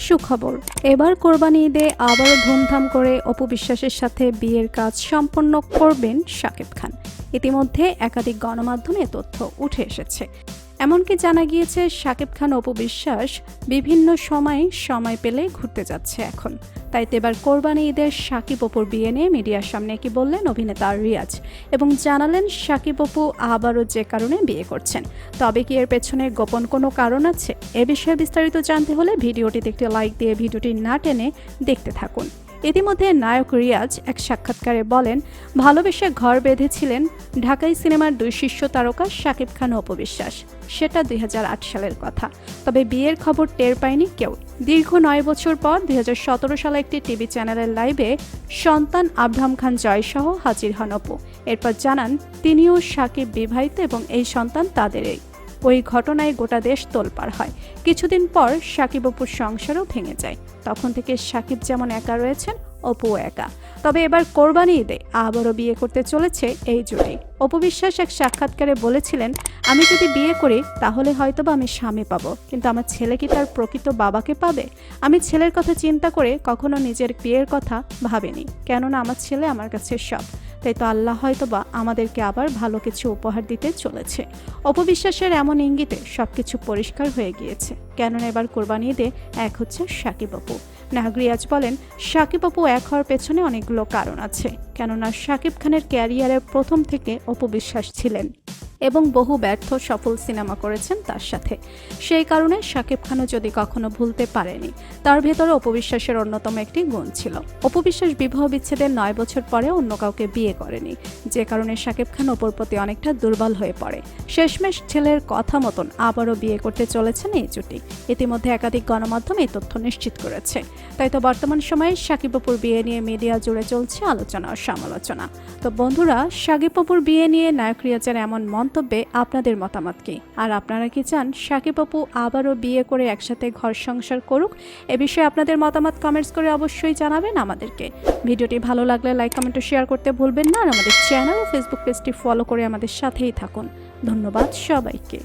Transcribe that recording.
সুখবর, এবার কোরবানি ঈদে আবারও ধুমধাম করে অপু বিশ্বাসের সাথে বিয়ের কাজ সম্পন্ন করবেন শাকিব খান। ইতিমধ্যে একাধিক গণমাধ্যমে তথ্য উঠে এসেছে। এমনকি জানা গিয়েছে শাকিব খান অপু বিশ্বাস বিভিন্ন সময় পেলে ঘুরতে যাচ্ছে এখন। তাই তো এবার কোরবানি ঈদের শাকিব অপুর বিয়ে নিয়ে মিডিয়ার সামনে কি বললেন অভিনেতা রিয়াজ, এবং জানালেন শাকিব অপু আবারও যে কারণে বিয়ে করছেন। তবে কি এর পেছনে গোপন কোনো কারণ আছে? এ বিষয়ে বিস্তারিত জানতে হলে ভিডিওটিতে একটি লাইক দিয়ে ভিডিওটি না টেনে দেখতে থাকুন। ইতিমধ্যে নায়ক রিয়াজ এক সাক্ষাৎকারে বলেন, ভালোবেসে ঘর বেঁধেছিলেন ঢাকাই সিনেমার দুই শীর্ষ তারকা শাকিব খান ও অপু বিশ্বাস। সেটা 2008 সালের কথা। তবে বিয়ের খবর টের পায়নি কেউ। দীর্ঘ 9 বছর পর 2017 সালে একটি টিভি চ্যানেলের লাইভে সন্তান আব্রাহাম খান জয় সহ হাজির হন অপু। এরপর জানান তিনিও শাকিব বিবাহিত এবং এই সন্তান তাদেরই। ওই ঘটনায় গোটা দেশ তোলপাড় হয়। কিছুদিন পর শাকিব অপুর সংসারও ভেঙে যায়। তখন থেকে শাকিব যেমন একা রয়েছেন, অপুও একা। তবে এবার কোরবানি ঈদে আবারও বিয়ে করতে চলেছে এই জুটি। অপু বিশ্বাস এক সাক্ষাৎকারে বলেছিলেন, আমি যদি বিয়ে করি তাহলে হয়তোবা আমি স্বামী পাবো, কিন্তু আমার ছেলে কি তার প্রকৃত বাবাকে পাবে? আমি ছেলের কথা চিন্তা করে কখনো নিজের বিয়ের কথা ভাবিনি, কেননা আমার ছেলে আমার কাছে সব। তাই তো আল্লাহ হয়তোবা আমাদেরকে আবার ভালো কিছু উপহার দিতে চলেছে। অপু বিশ্বাসের এমন ইঙ্গিতে সবকিছু পরিষ্কার হয়ে গিয়েছে, কেননা এবার কোরবানি ঈদে এক হচ্ছে শাকিব অপু। নায়ক রিয়াজ বলেন, শাকিব অপু এক হওয়ার পেছনে অনেকগুলো কারণ আছে, কেননা শাকিব খানের ক্যারিয়ারের প্রথম থেকে অপু বিশ্বাস ছিলেন এবং বহু ব্যর্থ সফল সিনেমা করেছেন তার সাথে। সেই কারণে শাকিব খানও যদি কখনো ভুলতে পারেনি, তার ভেতরে অপু বিশ্বাসের অন্যতম একটি গুণ ছিল। অপু বিশ্বাস বিবাহ বিচ্ছেদের 9 বছর পরে অন্য কাউকে বিয়ে করেনি, যে কারণে শাকিব খান অপুর প্রতি অনেকটা দুর্বল হয়ে পড়ে। শেষমেশ ছেলের কথা মতন আবারও বিয়ে করতে চলেছেন এই জুটি। ইতিমধ্যে একাধিক গণমাধ্যম এই তথ্য নিশ্চিত করেছে। তাই তো বর্তমান সময়ে শাকিব অপুর বিয়ে নিয়ে মিডিয়া জুড়ে চলছে আলোচনা ও সমালোচনা। তো বন্ধুরা, শাকিব অপুর বিয়ে নিয়ে নায়ক রিয়াজের এমন মন্তব্যে আপনাদের মতামত কি? আর আপনারা কি চান শাকিব অপু আবারও বিয়ে করে একসাথে ঘর সংসার করুক? এ বিষয়ে আপনাদের মতামত কমেন্টস করে অবশ্যই জানাবেন আমাদেরকে। ভিডিওটি ভালো লাগলে লাইক, কমেন্ট ও শেয়ার করতে ভুলবেন না। আর আমাদের চ্যানেল ও ফেসবুক পেজটি ফলো করে আমাদের সাথেই থাকুন। ধন্যবাদ সবাইকে।